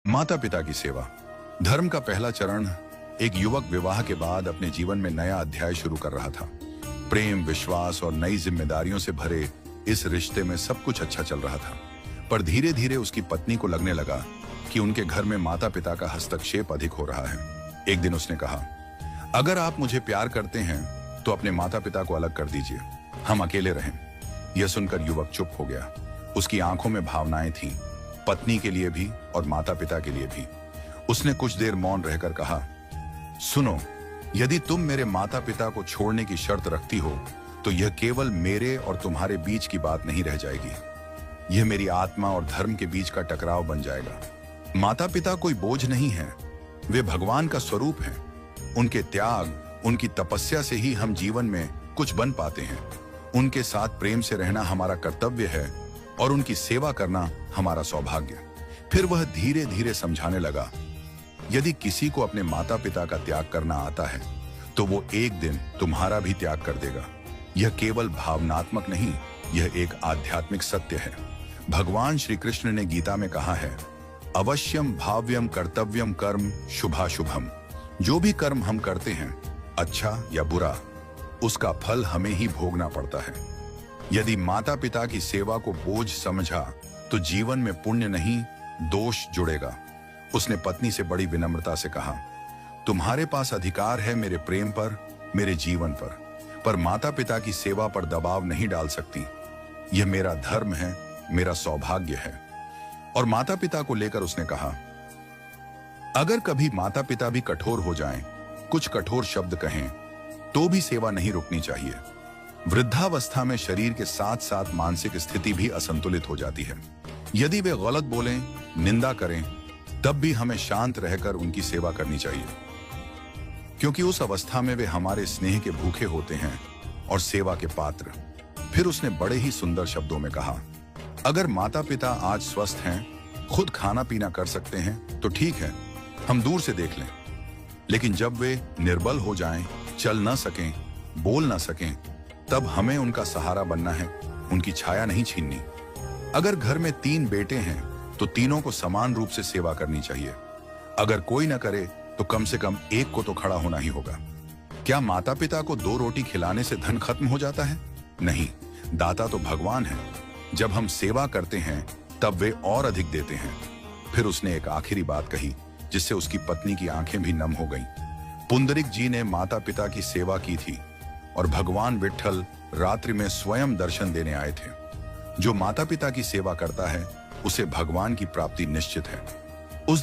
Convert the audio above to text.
माता पिता की सेवा। धर्म का पहला चरण। एक युवक विवाह के बाद अपने जीवन में नया अध्याय शुरू कर रहा था। प्रेम, विश्वास और नई जिम्मेदारियों से भरे इस रिश्ते में सब कुछ अच्छा चल रहा था, पर धीरे धीरे उसकी पत्नी को लगने लगा कि उनके घर में माता पिता का हस्तक्षेप अधिक हो रहा है। एक दिन उसने कहा, अगर आप मुझे प्यार करते हैं तो अपने माता पिता को अलग कर दीजिए, हम अकेले रहें। यह सुनकर युवक चुप हो गया। उसकी आंखों में भावनाएं थीं, पत्नी के लिए भी और माता पिता के लिए भी। उसने कुछ देर मौन रहकर कहा, सुनो, यदि तुम मेरे माता पिता को छोड़ने की शर्त रखती हो तो यह केवल मेरे और तुम्हारे बीच की बात नहीं रह जाएगी, यह मेरी आत्मा और धर्म के बीच का टकराव बन जाएगा। माता पिता कोई बोझ नहीं है, वे भगवान का स्वरूप हैं। उनके त्याग, उनकी तपस्या से ही हम जीवन में कुछ बन पाते हैं। उनके साथ प्रेम से रहना हमारा कर्तव्य है और उनकी सेवा करना हमारा सौभाग्य। फिर वह धीरे धीरे समझाने लगा, यदि किसी को अपने माता पिता का त्याग करना आता है तो वो एक दिन तुम्हारा भी त्याग कर देगा। यह केवल भावनात्मक नहीं, यह एक आध्यात्मिक सत्य है। भगवान श्री कृष्ण ने गीता में कहा है, अवश्यम भाव्यम कर्तव्यम कर्म शुभाशुभम। जो भी कर्म हम करते हैं, अच्छा या बुरा, उसका फल हमें ही भोगना पड़ता है। यदि माता पिता की सेवा को बोझ समझा तो जीवन में पुण्य नहीं, दोष जुड़ेगा। उसने पत्नी से बड़ी विनम्रता से कहा, तुम्हारे पास अधिकार है मेरे प्रेम पर, मेरे जीवन पर माता पिता की सेवा पर दबाव नहीं डाल सकती। यह मेरा धर्म है, मेरा सौभाग्य है। और माता पिता को लेकर उसने कहा, अगर कभी माता पिता भी कठोर हो जाएं, कुछ कठोर शब्द कहें, तो भी सेवा नहीं रुकनी चाहिए। वृद्धावस्था में शरीर के साथ साथ मानसिक स्थिति भी असंतुलित हो जाती है। यदि वे गलत बोलें, निंदा करें, तब भी हमें शांत रहकर उनकी सेवा करनी चाहिए, क्योंकि उस अवस्था में वे हमारे स्नेह के भूखे होते हैं और सेवा के पात्र। फिर उसने बड़े ही सुंदर शब्दों में कहा, अगर माता पिता आज स्वस्थ हैं, खुद खाना पीना कर सकते हैं, तो ठीक है, हम दूर से देख लें। लेकिन जब वे निर्बल हो जाएं, चल ना सकें, बोल ना सकें, तब हमें उनका सहारा बनना है, उनकी छाया नहीं छीननी। अगर घर में 3 बेटे हैं तो तीनों को समान रूप से सेवा करनी चाहिए। अगर कोई ना करे तो कम से कम एक को तो खड़ा होना ही होगा। क्या माता पिता को 2 रोटी खिलाने से धन खत्म हो जाता है? नहीं, दाता तो भगवान है। जब हम सेवा करते हैं तब वे और अधिक देते हैं। फिर उसने एक आखिरी बात कही जिससे उसकी पत्नी की आंखें भी नम हो गईं। पुंडरीक जी ने माता पिता की सेवा की थी और भगवान विट्ठल रात्रि में स्वयं दर्शन देने आए थे। जो माता पिता की सेवा करता है उसे भगवान की प्राप्ति निश्चित है।